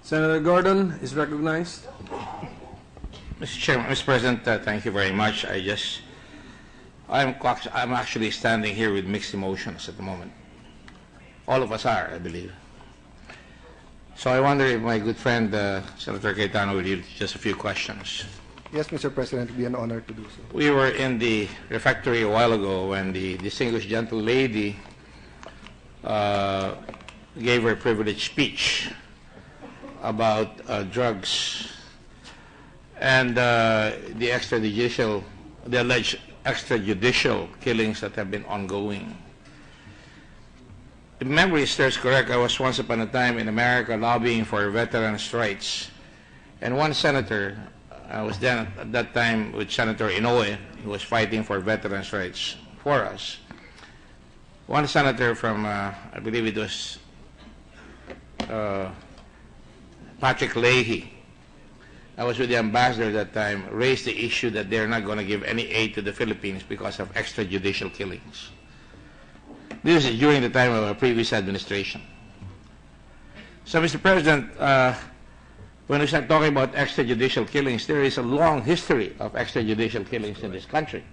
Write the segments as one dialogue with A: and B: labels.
A: Senator Gordon is recognized.
B: Mr. Chairman, Mr. President, thank you very much. I'm actually standing here with mixed emotions at the moment. All of us are, I believe. So I wonder if my good friend, Senator Cayetano, will yield just a few questions.
C: Yes, Mr. President, it would be an honor to do so.
B: We were in the refectory a while ago when the distinguished gentle lady gave her privileged speech about drugs and the alleged extrajudicial killings that have been ongoing. If memory serves correct, I was once upon a time in America lobbying for veterans' rights. And one senator, I was then at that time with Senator Inoue, who was fighting for veterans' rights for us. One senator from, I believe it was Patrick Leahy, I was with the ambassador at that time, raised the issue that they're not going to give any aid to the Philippines because of extrajudicial killings. This is during the time of a previous administration. So, Mr. President, when we start talking about extrajudicial killings, there is a long history of extrajudicial killings in this country,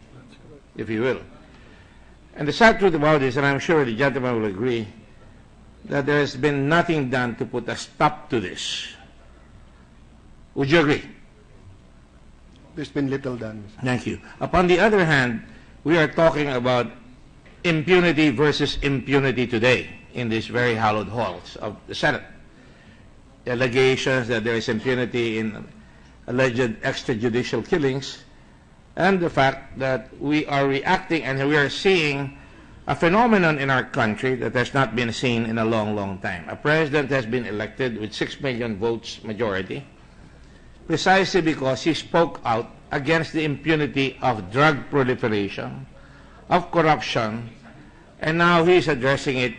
B: if you will. And the sad truth about this, and I'm sure the gentleman will agree, that there has been nothing done to put a stop to this. Would you agree?
C: There's been little done.
B: Thank you. Upon the other hand, we are talking about impunity versus impunity today in these very hallowed halls of the Senate. Allegations that there is impunity in alleged extrajudicial killings, and the fact that we are reacting and we are seeing a phenomenon in our country that has not been seen in a long, long time. A president has been elected with 6 million votes majority, precisely because he spoke out against the impunity of drug proliferation, of corruption, and now he's addressing it.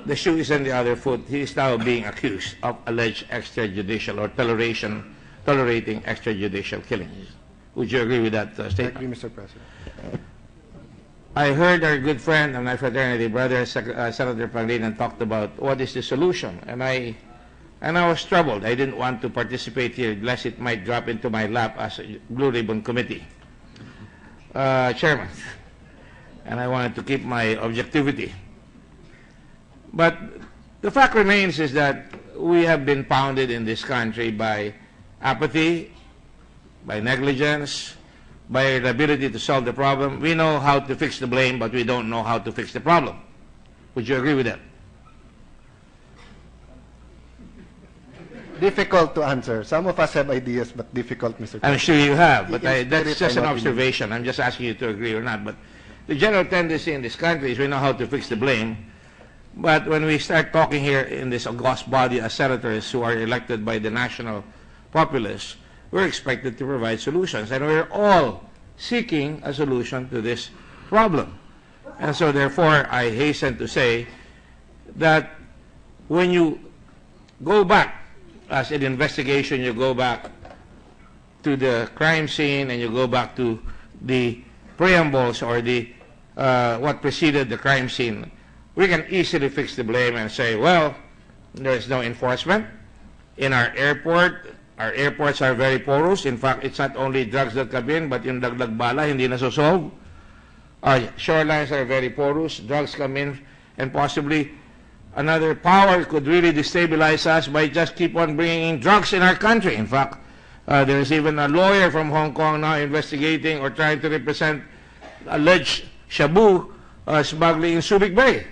B: The shoe is on the other foot. He is now being accused of alleged extrajudicial or tolerating extrajudicial killings. Would you agree with that statement?
C: I agree, Mr. President.
B: I heard our good friend and my fraternity brother, Senator Pangilinan, talked about what is the solution, and I was troubled. I didn't want to participate here, lest it might drop into my lap as a Blue Ribbon Committee chairman, and I wanted to keep my objectivity. But the fact remains is that we have been pounded in this country by apathy, by negligence, by our ability to solve the problem. We know how to fix the blame, but we don't know how to fix the problem. Would you agree with that?
C: Difficult to answer. Some of us have ideas, but difficult, Mr. President.
B: I'm sure you have, but that's just an observation. I'm just asking you to agree or not. But the general tendency in this country is we know how to fix the blame, but when we start talking here in this august body as senators who are elected by the national populace, we're expected to provide solutions, and we're all seeking a solution to this problem. And so therefore, I hasten to say that when you go back, as an investigation, you go back to the crime scene and you go back to the preambles or the what preceded the crime scene, we can easily fix the blame and say, well, there is no enforcement in our airport. Our airports are very porous. In fact, it's not only drugs that come in, but yung dagdag bala, hindi nasosolve. Our shorelines are very porous. Drugs come in, and possibly another power could really destabilize us by just keep on bringing in drugs in our country. In fact, there is even a lawyer from Hong Kong now investigating or trying to represent alleged shabu smuggling in Subic Bay.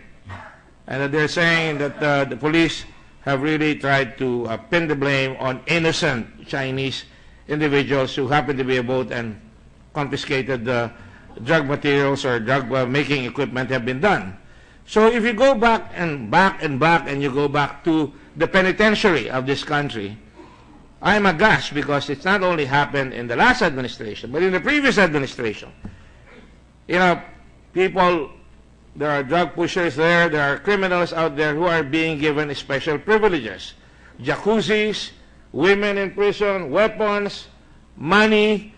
B: And they're saying that the police have really tried to pin the blame on innocent Chinese individuals who happen to be aboard and confiscated drug materials or drug making equipment have been done. So if you go back and back and back and you go back to the penitentiary of this country, I'm aghast because it's not only happened in the last administration, but in the previous administration. You know, people, there are drug pushers there are criminals out there who are being given special privileges. Jacuzzis, women in prison, weapons, money,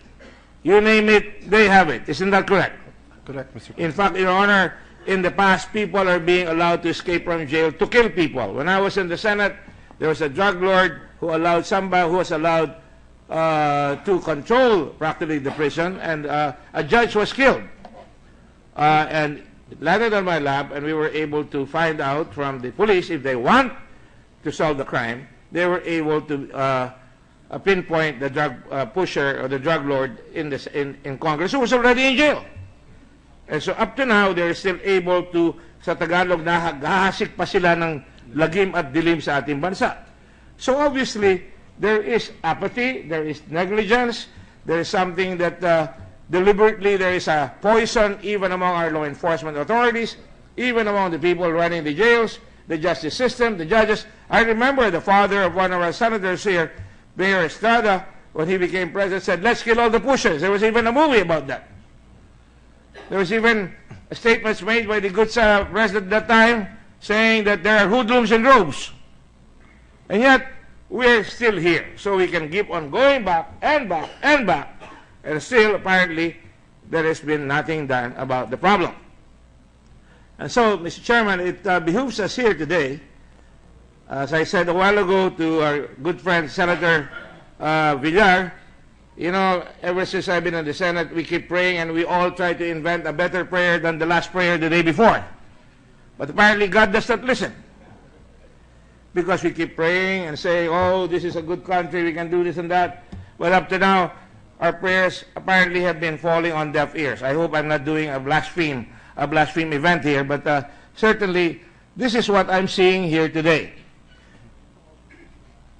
B: you name it, they have it. Isn't that correct?
C: Correct, Mr. President.
B: In fact, Your Honor, in the past, people are being allowed to escape from jail to kill people. When I was in the Senate, There was a drug lord who allowed somebody who was allowed to control practically the prison, and a judge was killed. And it landed on my lap, and we were able to find out from the police if they want to solve the crime, they were able to pinpoint the drug pusher or the drug lord in Congress who was already in jail. And so up to now, they're still able to, sa Tagalog, nahahasik pa sila ng lagim at dilim sa ating bansa. So obviously, there is apathy, there is negligence, there is something that deliberately there is a poison even among our law enforcement authorities, even among the people running the jails, the justice system, the judges. I remember the father of one of our senators here, Mayor Estrada, when he became president, said, let's kill all the pushers. There was even a movie about that. There was even statements made by the good president at that time saying that there are hoodlums and robes. And yet, we're still here. So we can keep on going back and back and back. And still, apparently, there has been nothing done about the problem. And so, Mr. Chairman, it behooves us here today, as I said a while ago to our good friend Senator Villar, you know, ever since I've been in the Senate, we keep praying and we all try to invent a better prayer than the last prayer the day before. But apparently God does not listen. Because we keep praying and saying, oh, this is a good country, we can do this and that. But up to now, our prayers apparently have been falling on deaf ears. I hope I'm not doing a blaspheme event here, but certainly this is what I'm seeing here today.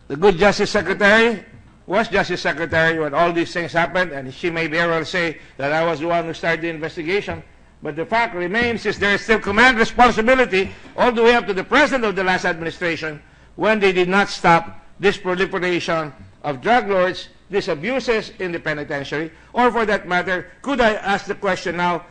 B: The good Justice Secretary was Justice Secretary when all these things happened, and she may very well say that I was the one who started the investigation. But the fact remains is there is still command responsibility all the way up to the President of the last administration when they did not stop this proliferation of drug lords, these abuses in the penitentiary, or for that matter, could I ask the question now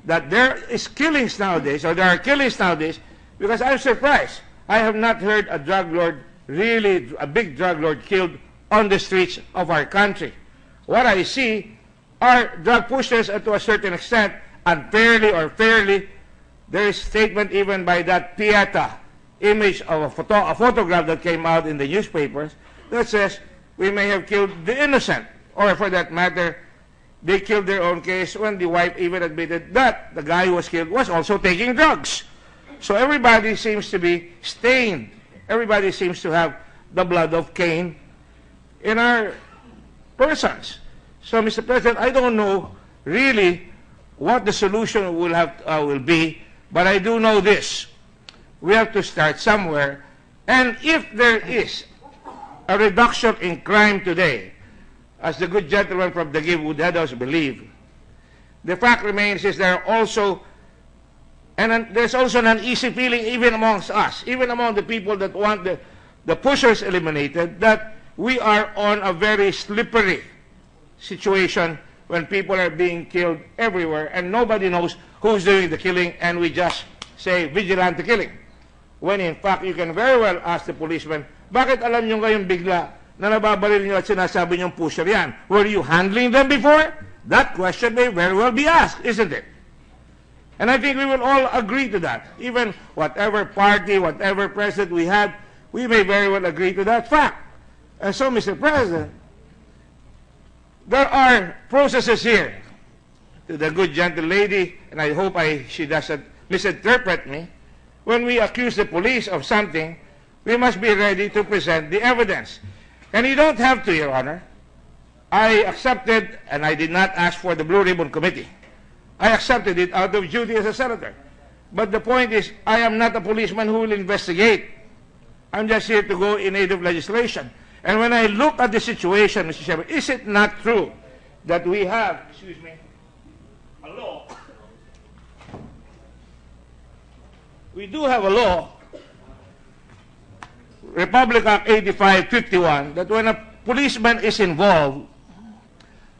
B: that there is killings nowadays, or there are killings nowadays, because I'm surprised. I have not heard a drug lord, really a big drug lord, killed on the streets of our country. What I see are drug pushers, and to a certain extent, unfairly or fairly, there is statement even by that Pieta image of a photograph that came out in the newspapers that says we may have killed the innocent, or for that matter, they killed their own case when the wife even admitted that the guy who was killed was also taking drugs. So everybody seems to be stained. Everybody seems to have the blood of Cain in our persons. So, Mr. President, I don't know really what the solution will be, but I do know this. We have to start somewhere, and if there is a reduction in crime today, as the good gentleman from the Give would have us believe, the fact remains is there are also, and there's also an uneasy feeling even amongst us, even among the people that want the pushers eliminated, that we are on a very slippery situation when people are being killed everywhere and nobody knows who's doing the killing, and we just say vigilante killing. When in fact, you can very well ask the policeman, bakit alam nyo ngayon bigla na nababaril nyo at sinasabi nyong pusher yan? Were you handling them before? That question may very well be asked, isn't it? And I think we will all agree to that. Even whatever party, whatever president we had, we may very well agree to that fact. And so, Mr. President, there are processes here. To the good gentle lady, and I hope she doesn't misinterpret me, when we accuse the police of something, we must be ready to present the evidence. And you don't have to, Your Honor. I accepted, and I did not ask for the Blue Ribbon Committee. I accepted it out of duty as a senator. But the point is, I am not a policeman who will investigate. I'm just here to go in aid of legislation. And when I look at the situation, Mr. Chairman, is it not true that we have, a law? We do have a law, Republic Act 8551, that when a policeman is involved,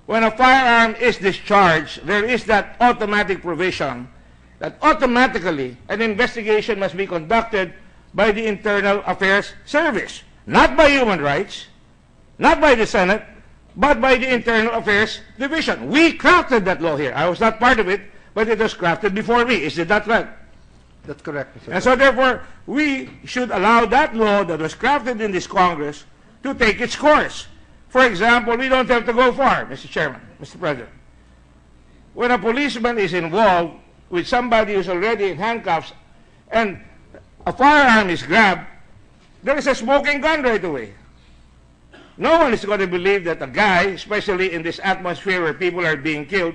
B: when a firearm is discharged, there is that automatic provision that automatically an investigation must be conducted by the Internal Affairs Service. Not by Human Rights, not by the Senate, but by the Internal Affairs Division. We crafted that law here. I was not part of it, but it was crafted before me. Is it not right?
C: That's correct, Mr.
B: And so therefore, we should allow that law that was crafted in this Congress to take its course. For example, we don't have to go far, Mr. Chairman, Mr. President. When a policeman is involved with somebody who's already in handcuffs and a firearm is grabbed, there is a smoking gun right away. No one is going to believe that a guy, especially in this atmosphere where people are being killed,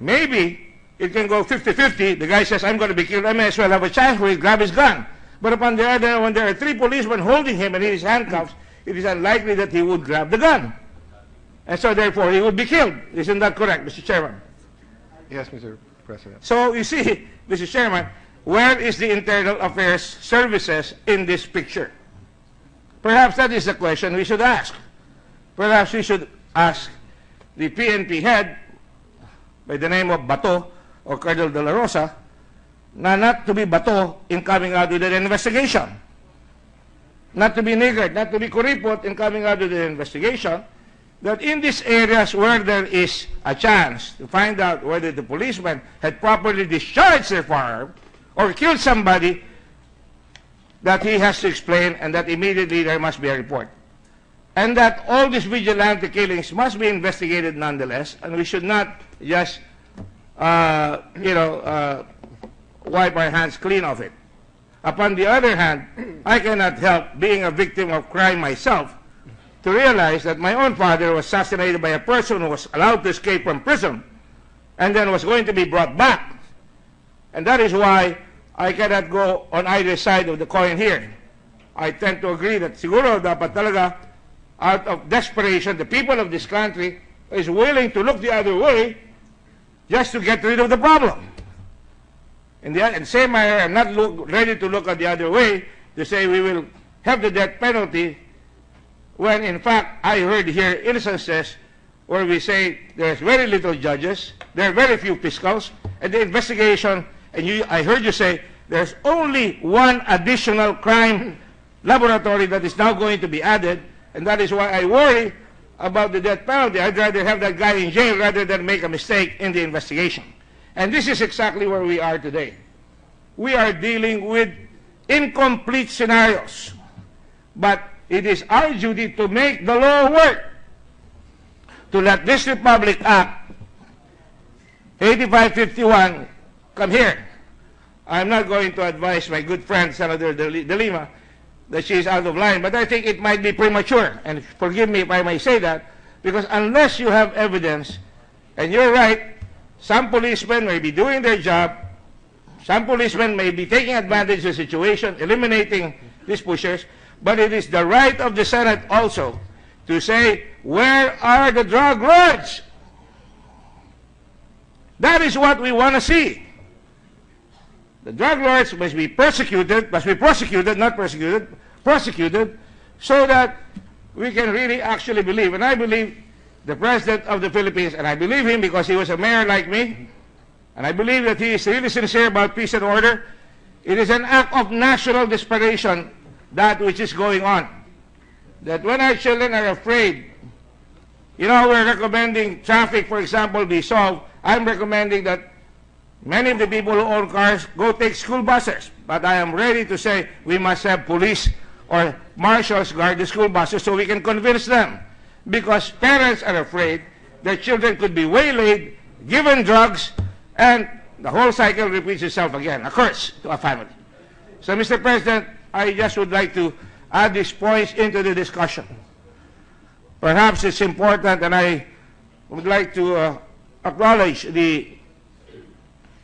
B: maybe it can go 50-50. The guy says, I'm going to be killed. I may as well have a chance where he grab his gun. But upon the other, when there are 3 policemen holding him and in his handcuffs, it is unlikely that he would grab the gun. And so therefore, he would be killed. Isn't that correct, Mr. Chairman?
C: Yes, Mr. President.
B: So you see, Mr. Chairman, where is the Internal Affairs Services in this picture? Perhaps that is the question we should ask. Perhaps we should ask the PNP head by the name of Bato or Colonel De La Rosa, not to be Bato in coming out with an investigation. Not to be niggard, not to be kuripot in coming out with an investigation, that in these areas where there is a chance to find out whether the policeman had properly discharged their firearm or killed somebody, that he has to explain and that immediately there must be a report. And that all these vigilante killings must be investigated nonetheless, and we should not just, wipe our hands clean of it. Upon the other hand, I cannot help being a victim of crime myself to realize that my own father was assassinated by a person who was allowed to escape from prison and then was going to be brought back. And that is why I cannot go on either side of the coin here. I tend to agree that siguro dapat talaga out of desperation, the people of this country is willing to look the other way just to get rid of the problem. In the same manner, I'm not ready to look at the other way to say we will have the death penalty when in fact I heard here instances where we say there's very little judges, there are very few fiscals, and the investigation, and I heard you say there's only one additional crime laboratory that is now going to be added, and that is why I worry about the death penalty. I'd rather have that guy in jail rather than make a mistake in the investigation. And this is exactly where we are today. We are dealing with incomplete scenarios, but it is our duty to make the law work, to let this Republic Act 8551 come here. I'm not going to advise my good friend, Senator De Lima, that she is out of line, but I think it might be premature, and forgive me if I may say that, because unless you have evidence, and you're right, some policemen may be doing their job, some policemen may be taking advantage of the situation, eliminating these pushers, but it is the right of the Senate also to say, where are the drug lords? That is what we want to see. The drug lords must be prosecuted, not persecuted, prosecuted, so that we can really actually believe. And I believe the President of the Philippines, and I believe him because he was a mayor like me, and I believe that he is really sincere about peace and order. It is an act of national desperation, that which is going on. That when our children are afraid, we're recommending traffic, for example, be solved. I'm recommending that many of the people who own cars go take school buses. But I am ready to say we must have police or marshals guard the school buses so we can convince them. Because parents are afraid their children could be waylaid, given drugs, and the whole cycle repeats itself again, a curse to a family. So, Mr. President, I just would like to add these points into the discussion. Perhaps it's important, and I would like to acknowledge the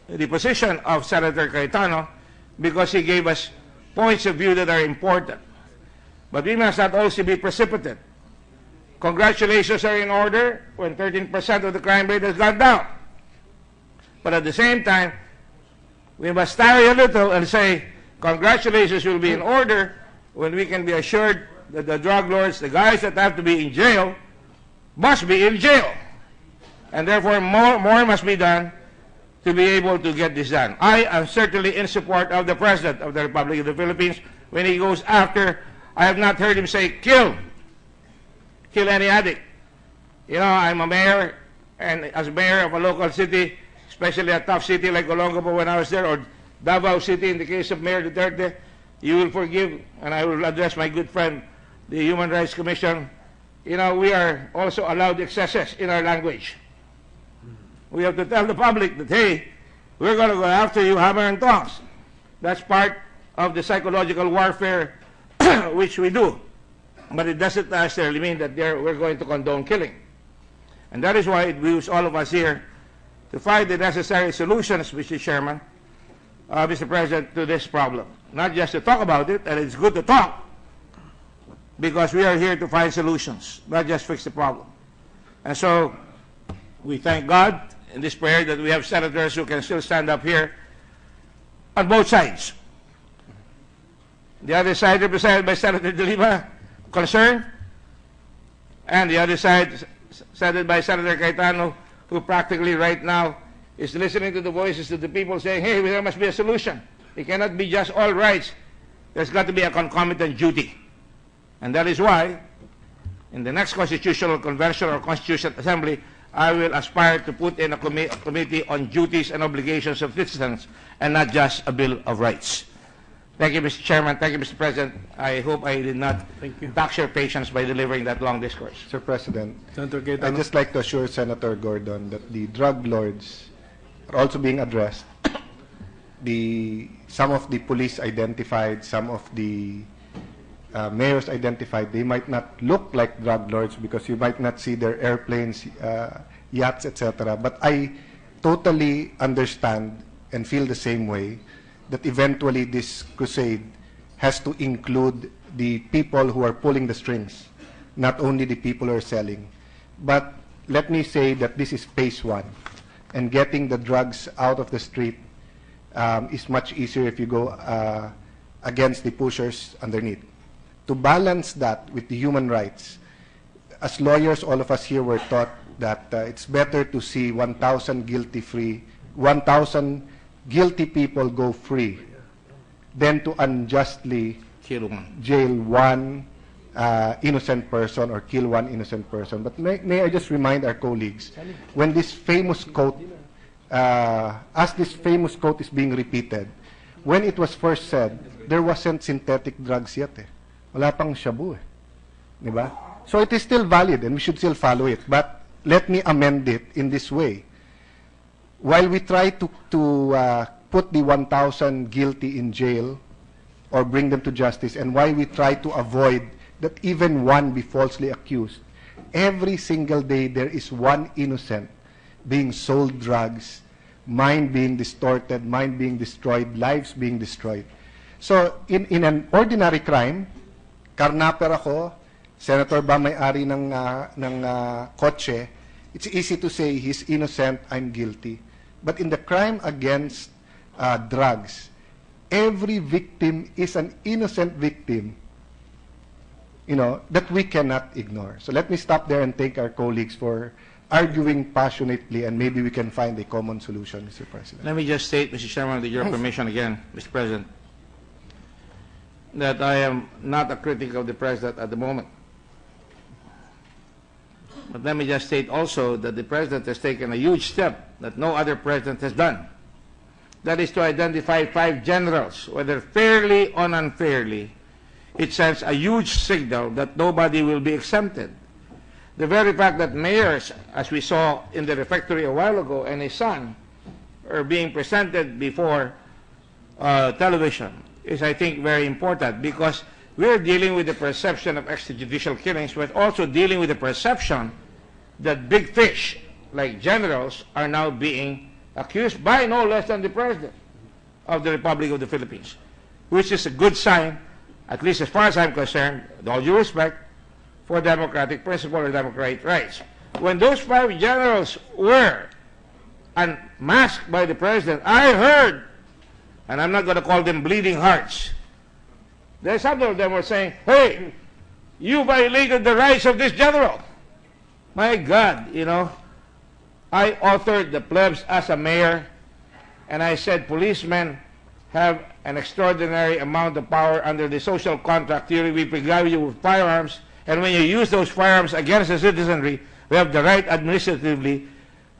B: position of Senator Cayetano because he gave us points of view that are important. But we must not also be precipitate. Congratulations are in order when 13% of the crime rate has gone down. But at the same time, we must tarry a little and say, congratulations will be in order when we can be assured that the drug lords, the guys that have to be in jail, must be in jail. And therefore, more must be done to be able to get this done. I am certainly in support of the President of the Republic of the Philippines when he goes after. I have not heard him say, kill any addict. I'm a mayor, and as mayor of a local city, especially a tough city like Olongapo when I was there, or Davao City, in the case of Mayor Duterte, you will forgive, and I will address my good friend, the Human Rights Commission. You know, we are also allowed excesses in our language. We have to tell the public that, hey, we're going to go after you hammer and tongs. That's part of the psychological warfare which we do. But it doesn't necessarily mean that we're going to condone killing. And that is why it behooves all of us here to find the necessary solutions, Mr. Chairman, Mr. President, to this problem. Not just to talk about it, and it's good to talk, because we are here to find solutions, not just fix the problem. And so we thank God in this prayer that we have senators who can still stand up here on both sides. The other side represented by Senator De Lima, concerned, and the other side headed by Senator Cayetano, who practically right now is listening to the voices of the people saying, hey, there must be a solution. It cannot be just all rights. There's got to be a concomitant duty. And that is why, in the next Constitutional Convention or Constitutional Assembly, I will aspire to put in a committee on duties and obligations of citizens and not just a Bill of Rights. Thank you, Mr. Chairman. Thank you, Mr. President. I hope I did not tax your patience by delivering that long discourse.
C: Mr. President,
A: Senator Cayetano.
C: I'd just like to assure Senator Gordon that the drug lords are also being addressed. Some of the police identified, some of the mayors identified, they might not look like drug lords because you might not see their airplanes, yachts, etc. But I totally understand and feel the same way that eventually this crusade has to include the people who are pulling the strings, not only the people who are selling. But let me say that this is phase one, and getting the drugs out of the street is much easier if you go against the pushers underneath. To balance that with the human rights, as lawyers, all of us here were taught that it's better to see 1,000 guilty people go free than to unjustly jail one innocent person or kill one innocent person. But may I just remind our colleagues, when this famous quote, as this famous quote is being repeated, when it was first said, there wasn't synthetic drugs yet. Wala pang shabu. Diba? So it is still valid and we should still follow it. But let me amend it in this way. While we try to put the 1,000 guilty in jail or bring them to justice, and why we try to avoid that even one be falsely accused, every single day there is one innocent being sold drugs, mind being distorted, mind being destroyed, lives being destroyed. So in an ordinary crime, karnaper ako, senator ba may-ari ng kotse, it's easy to say he's innocent, I'm guilty. But in the crime against drugs, every victim is an innocent victim, you know, that we cannot ignore. So let me stop there and thank our colleagues for arguing passionately, and maybe we can find a common solution, Mr. President.
B: Let me just state, Mr. Chairman, with your permission again, Mr. President, that I am not a critic of the President at the moment. But let me just state also that the President has taken a huge step that no other President has done. That is to identify 5 generals, whether fairly or unfairly. It sends a huge signal that nobody will be exempted. The very fact that mayors, as we saw in the refectory a while ago, and his son are being presented before television is, I think, very important, because we're dealing with the perception of extrajudicial killings, but also dealing with the perception that big fish, like generals, are now being accused by no less than the President of the Republic of the Philippines, which is a good sign, at least as far as I'm concerned, with all due respect, for democratic principle or democratic rights. When those 5 generals were unmasked by the President, I heard, and I'm not going to call them bleeding hearts, there's some of them were saying, hey, you violated the rights of this general. My God, you know, I authored the plebs as a mayor, and I said policemen have an extraordinary amount of power under the social contract theory. We provide you with firearms, and when you use those firearms against the citizenry, we have the right administratively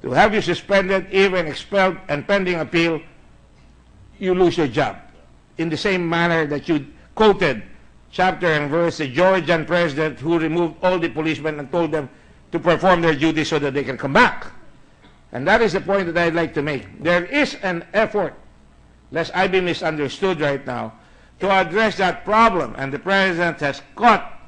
B: to have you suspended, even expelled, and pending appeal, you lose your job. In the same manner that you quoted chapter and verse the Georgian president who removed all the policemen and told them to perform their duty so that they can come back. And that is the point that I'd like to make. There is an effort, lest I be misunderstood right now, to address that problem. And the president has caught,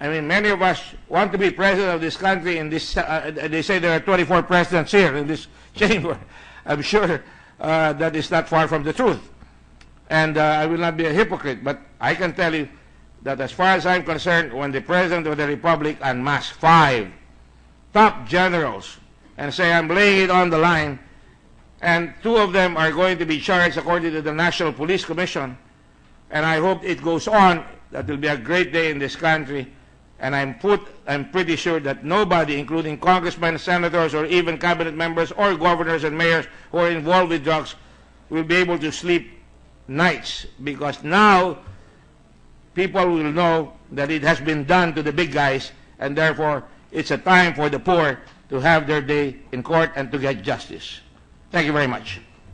B: I mean, many of us want to be president of this country. In this, they say there are 24 presidents here in this chamber. I'm sure that is not far from the truth. And I will not be a hypocrite, but I can tell you that as far as I'm concerned, when the President of the Republic unmasked 5 top generals and say, I'm laying it on the line, and 2 of them are going to be charged according to the National Police Commission, and I hope it goes on, that will be a great day in this country, and I'm pretty sure that nobody, including congressmen, senators, or even cabinet members, or governors and mayors who are involved with drugs, will be able to sleep nights, because now people will know that it has been done to the big guys, and therefore it's a time for the poor to have their day in court and to get justice. Thank you very much.